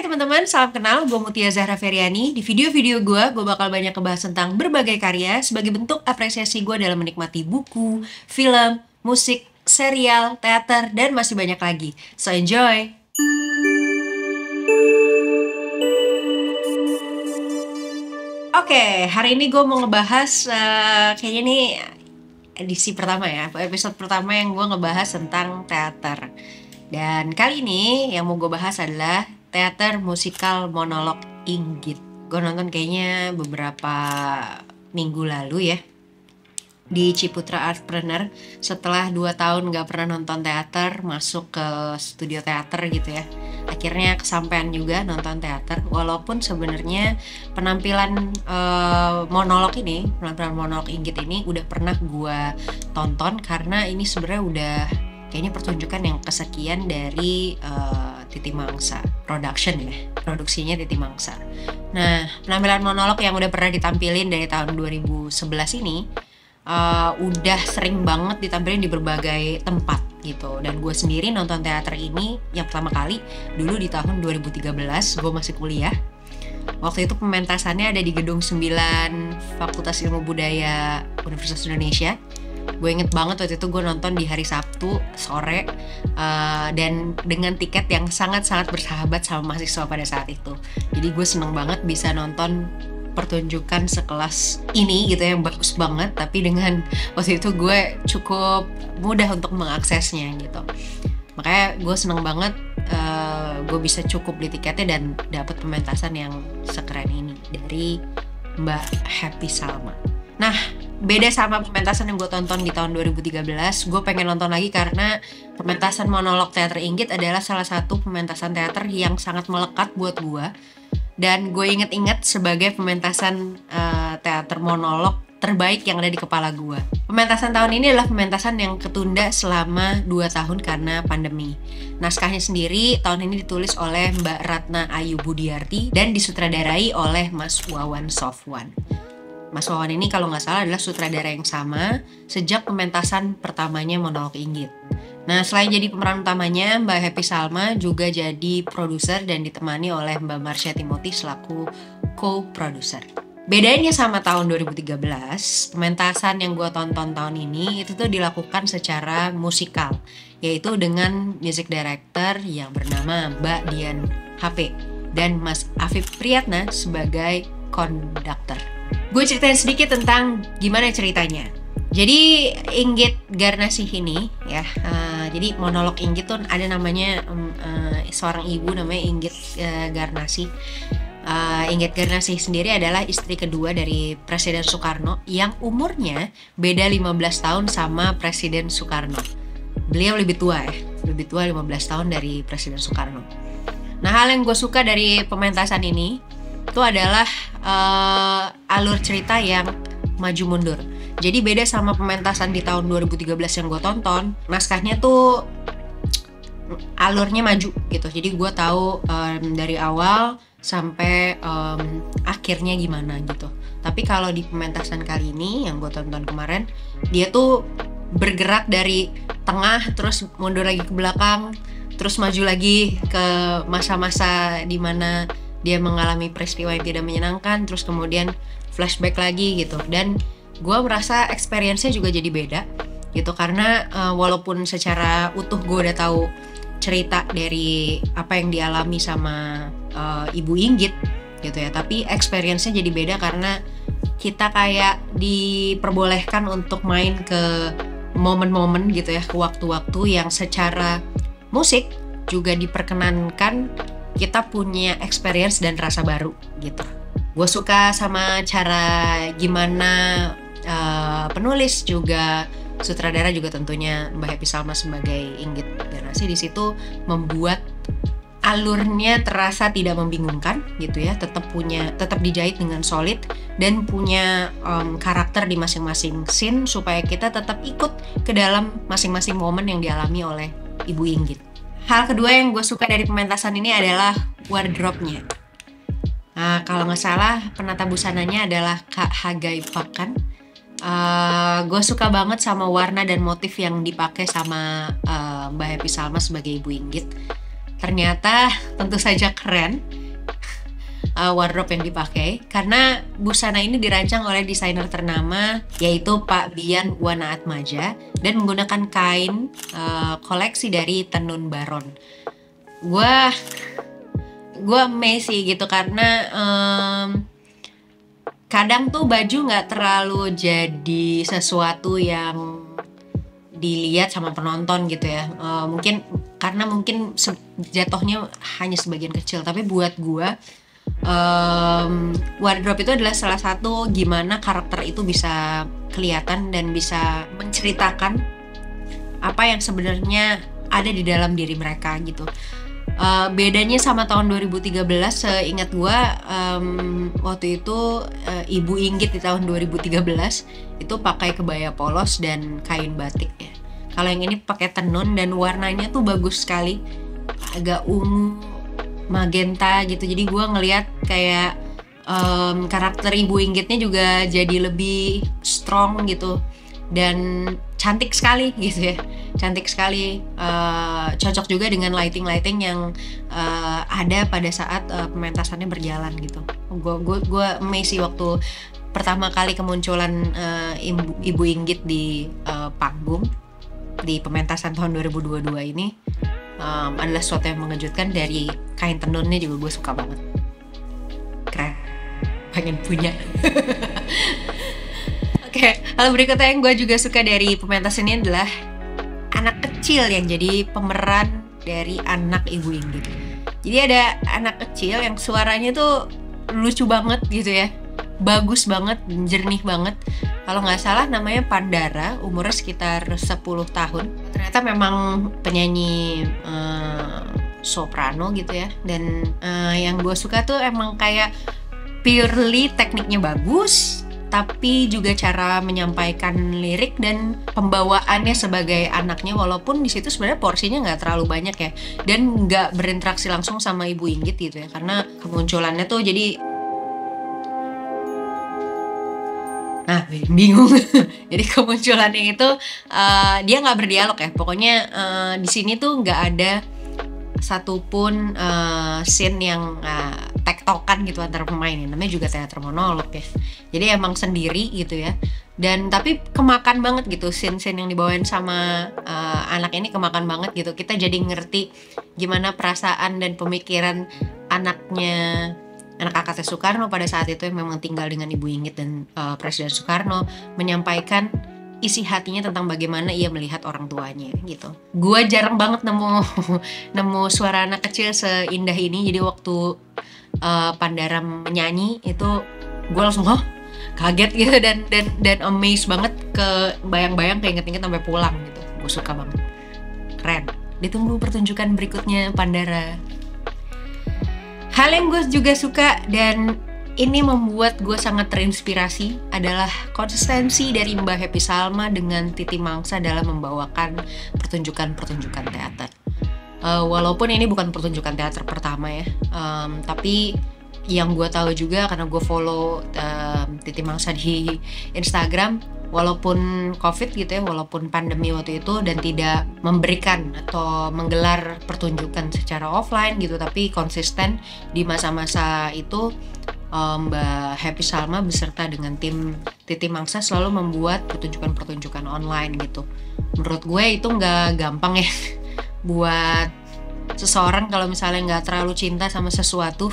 Hai teman-teman, salam kenal. Gue Mutia Zahra Feryani. Di video-video gue bakal banyak ngebahas tentang berbagai karya sebagai bentuk apresiasi gue dalam menikmati buku, film, musik, serial, teater, dan masih banyak lagi. So enjoy! Oke, hari ini gue mau ngebahas kayaknya ini edisi pertama ya, episode pertama yang gue ngebahas tentang teater. Dan kali ini yang mau gue bahas adalah teater musikal monolog Inggit. Gue nonton kayaknya beberapa minggu lalu ya di Ciputra Artpreneur. Setelah 2 tahun gak pernah nonton teater, masuk ke studio teater gitu ya, akhirnya kesampaian juga nonton teater. Walaupun sebenarnya penampilan monolog Inggit ini udah pernah gue tonton, karena ini sebenarnya udah kayaknya pertunjukan yang kesekian dari Titi Mangsa Production ya, produksinya Titi Mangsa. Nah, penampilan monolog yang udah pernah ditampilin dari tahun 2011 ini udah sering banget ditampilin di berbagai tempat gitu. Dan gue sendiri nonton teater ini yang pertama kali dulu di tahun 2013, gue masih kuliah. Waktu itu pementasannya ada di Gedung 9 Fakultas Ilmu Budaya Universitas Indonesia. Gue inget banget waktu itu gue nonton di hari Sabtu sore, dan dengan tiket yang sangat-sangat bersahabat sama mahasiswa pada saat itu. Jadi gue seneng banget bisa nonton pertunjukan sekelas ini gitu, yang bagus banget, tapi dengan waktu itu gue cukup mudah untuk mengaksesnya gitu. Makanya gue seneng banget gue bisa cukup beli tiketnya dan dapat pementasan yang sekeren ini dari Mbak Happy Salma. Nah, beda sama pementasan yang gue tonton di tahun 2013, gue pengen nonton lagi karena pementasan monolog teater Inggit adalah salah satu pementasan teater yang sangat melekat buat gue. Dan gue inget-inget sebagai pementasan teater monolog terbaik yang ada di kepala gue. Pementasan tahun ini adalah pementasan yang ketunda selama 2 tahun karena pandemi. Naskahnya sendiri tahun ini ditulis oleh Mbak Ratna Ayu Budiarti dan disutradarai oleh Mas Wawan Sofwan. Mas Wawan ini kalau nggak salah adalah sutradara yang sama sejak pementasan pertamanya monolog Inggit. Nah, selain jadi pemeran utamanya, Mbak Happy Salma juga jadi produser dan ditemani oleh Mbak Marsha Timothy selaku co-produser. Bedanya sama tahun 2013, pementasan yang gue tonton tahun ini itu tuh dilakukan secara musikal, yaitu dengan music director yang bernama Mbak Dian HP dan Mas Afif Priyatna sebagai konduktor. Gue ceritain sedikit tentang gimana ceritanya. Jadi Inggit Garnasih ini ya, jadi monolog Inggit tuh ada namanya seorang ibu namanya Inggit Garnasih. Inggit Garnasih sendiri adalah istri kedua dari Presiden Soekarno yang umurnya beda 15 tahun sama Presiden Soekarno. Beliau lebih tua 15 tahun dari Presiden Soekarno. Nah, hal yang gue suka dari pementasan ini itu adalah alur cerita yang maju mundur. Jadi beda sama pementasan di tahun 2013 yang gue tonton, naskahnya tuh alurnya maju gitu. Jadi gue tahu dari awal sampai akhirnya gimana gitu. Tapi kalau di pementasan kali ini yang gue tonton kemarin, dia tuh bergerak dari tengah terus mundur lagi ke belakang, terus maju lagi ke masa-masa dimana dia mengalami peristiwa yang tidak menyenangkan, terus kemudian flashback lagi gitu. Dan gue merasa experience-nya juga jadi beda gitu, karena walaupun secara utuh gue udah tahu cerita dari apa yang dialami sama Ibu Inggit gitu ya, tapi experience-nya jadi beda karena kita kayak diperbolehkan untuk main ke momen-momen gitu ya, ke waktu-waktu yang secara musik juga diperkenankan kita punya experience dan rasa baru gitu. Gue suka sama cara gimana penulis juga sutradara juga tentunya Mbak Happy Salma sebagai Inggit Garnasih di situ membuat alurnya terasa tidak membingungkan gitu ya, tetap dijahit dengan solid dan punya karakter di masing-masing scene supaya kita tetap ikut ke dalam masing-masing momen yang dialami oleh Ibu Inggit. Hal kedua yang gue suka dari pementasan ini adalah wardrobe-nya. Nah, kalau nggak salah penata busananya adalah Kak Hagai Pakan. Gue suka banget sama warna dan motif yang dipakai sama Mbak Happy Salma sebagai Ibu Inggit. Ternyata tentu saja keren wardrobe yang dipakai, karena busana ini dirancang oleh desainer ternama yaitu Pak Bian Wanaatmaja dan menggunakan kain koleksi dari tenun baron. Gue amazed sih gitu, karena kadang tuh baju nggak terlalu jadi sesuatu yang dilihat sama penonton gitu ya. Mungkin jatuhnya hanya sebagian kecil, tapi buat gue wardrobe itu adalah salah satu gimana karakter itu bisa kelihatan dan bisa menceritakan apa yang sebenarnya ada di dalam diri mereka gitu. Bedanya sama tahun 2013, seingat gue waktu itu Ibu Inggit di tahun 2013 itu pakai kebaya polos dan kain batik ya. Kalau yang ini pakai tenun dan warnanya tuh bagus sekali, agak ungu magenta gitu. Jadi gue ngelihat kayak karakter Ibu Inggitnya juga jadi lebih strong gitu dan cantik sekali gitu ya, cantik sekali. Cocok juga dengan lighting yang ada pada saat pementasannya berjalan gitu. Gue amazed sih waktu pertama kali kemunculan Ibu Inggit di panggung di pementasan tahun 2022 ini. Adalah sesuatu yang mengejutkan. Dari kain tenunnya juga gue suka banget, keren, pengen punya. Oke, hal berikutnya yang gue juga suka dari pementasan ini adalah anak kecil yang jadi pemeran dari anak Ibu Inggit. Jadi ada anak kecil yang suaranya tuh lucu banget gitu ya, bagus banget, jernih banget. Kalau nggak salah namanya Pandara, umurnya sekitar 10 tahun. Ternyata memang penyanyi soprano gitu ya. Dan yang gue suka tuh emang kayak purely tekniknya bagus, tapi juga cara menyampaikan lirik dan pembawaannya sebagai anaknya, walaupun di situ sebenarnya porsinya nggak terlalu banyak ya, dan nggak berinteraksi langsung sama Ibu Inggit gitu ya, karena kemunculannya tuh jadi bingung. Jadi kemunculannya itu dia nggak berdialog ya. Pokoknya di sini tuh nggak ada satupun scene yang tektokan gitu antar pemain. Namanya juga teater monolog ya. Jadi emang sendiri gitu ya. Dan tapi kemakan banget gitu scene-scene yang dibawain sama anak ini, kemakan banget gitu. Kita jadi ngerti gimana perasaan dan pemikiran anak angkatnya Soekarno pada saat itu yang memang tinggal dengan Ibu Inggit dan Presiden Soekarno, menyampaikan isi hatinya tentang bagaimana ia melihat orang tuanya gitu. Gue jarang banget nemu suara anak kecil seindah ini. Jadi waktu Pandara menyanyi itu gue langsung kaget gitu dan amazed banget, ke bayang-bayang, keinget-inget sampai pulang gitu. Gue suka banget, keren. Ditunggu pertunjukan berikutnya Pandara. Hal yang gue juga suka dan ini membuat gue sangat terinspirasi adalah konsistensi dari Mbak Happy Salma dengan Titi Mangsa dalam membawakan pertunjukan-pertunjukan teater. Walaupun ini bukan pertunjukan teater pertama ya, tapi yang gue tahu juga karena gue follow Titi Mangsa di Instagram, walaupun COVID gitu ya, walaupun pandemi waktu itu dan tidak memberikan atau menggelar pertunjukan secara offline gitu, tapi konsisten di masa-masa itu Mbak Happy Salma beserta dengan tim Titi Mangsa selalu membuat pertunjukan-pertunjukan online gitu. Menurut gue itu nggak gampang ya buat seseorang kalau misalnya nggak terlalu cinta sama sesuatu,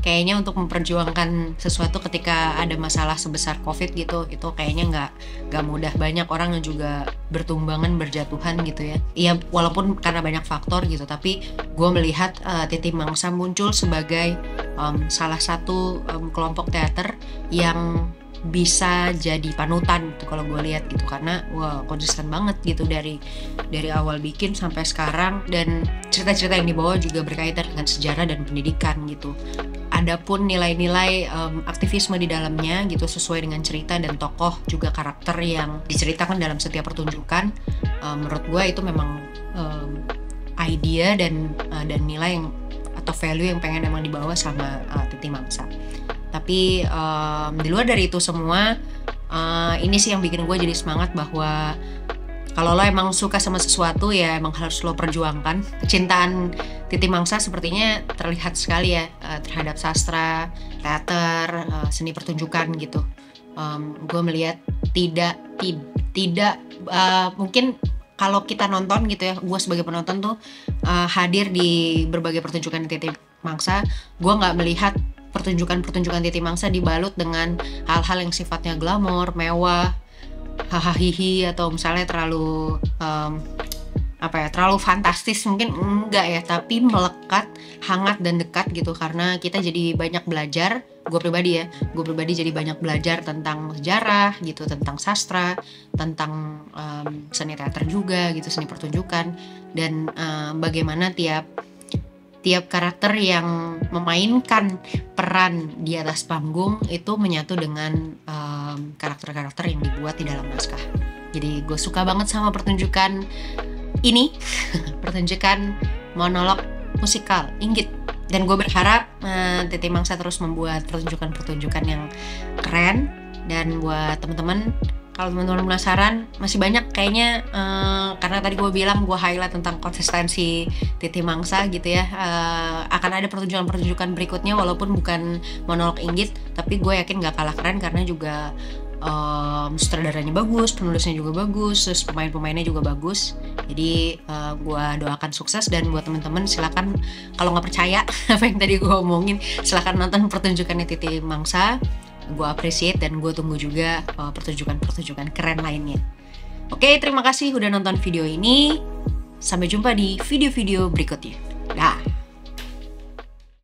kayaknya untuk memperjuangkan sesuatu ketika ada masalah sebesar COVID gitu, itu kayaknya nggak mudah. Banyak orang yang juga bertumbangan, berjatuhan gitu ya. Iya, walaupun karena banyak faktor gitu, tapi gue melihat Titi Mangsa muncul sebagai salah satu kelompok teater yang bisa jadi panutan gitu kalau gue lihat gitu, karena konsisten banget gitu dari awal bikin sampai sekarang, dan cerita-cerita yang dibawa juga berkaitan dengan sejarah dan pendidikan gitu. Adapun nilai-nilai aktivisme di dalamnya gitu sesuai dengan cerita dan tokoh juga karakter yang diceritakan dalam setiap pertunjukan, menurut gue itu memang idea dan nilai yang atau value yang pengen emang dibawa sama Titi Mangsa. Tapi di luar dari itu semua, ini sih yang bikin gue jadi semangat bahwa kalau lo emang suka sama sesuatu ya emang harus lo perjuangkan. Kecintaan Titi Mangsa sepertinya terlihat sekali ya terhadap sastra, teater, seni pertunjukan gitu. Gue melihat tidak mungkin kalau kita nonton gitu ya, gue sebagai penonton tuh hadir di berbagai pertunjukan Titi Mangsa, gue nggak melihat pertunjukan Titi Mangsa dibalut dengan hal-hal yang sifatnya glamor, mewah, hahaha, atau misalnya terlalu terlalu fantastis, mungkin enggak ya, tapi melekat, hangat dan dekat gitu, karena kita jadi banyak belajar. Gue pribadi jadi banyak belajar tentang sejarah gitu, tentang sastra, tentang seni teater juga gitu, seni pertunjukan, dan bagaimana tiap karakter yang memainkan peran di atas panggung itu menyatu dengan karakter-karakter yang dibuat di dalam naskah. Jadi gue suka banget sama pertunjukan ini, pertunjukan monolog musikal Inggit, dan gue berharap Titi Mangsa terus membuat pertunjukan yang keren. Dan buat teman-teman, kalau teman-teman penasaran, masih banyak kayaknya, karena tadi gue bilang gue highlight tentang konsistensi Titi Mangsa gitu ya. Akan ada pertunjukan berikutnya walaupun bukan monolog Inggit, tapi gue yakin gak kalah keren karena juga sutradaranya bagus, penulisnya juga bagus, terus pemain-pemainnya juga bagus. Jadi gue doakan sukses, dan buat teman-teman silakan kalau nggak percaya apa yang tadi gue omongin, silakan nonton pertunjukannya Titi Mangsa. Gue appreciate dan gue tunggu juga pertunjukan keren lainnya. Oke, terima kasih udah nonton video ini. Sampai jumpa di video-video berikutnya. Dah.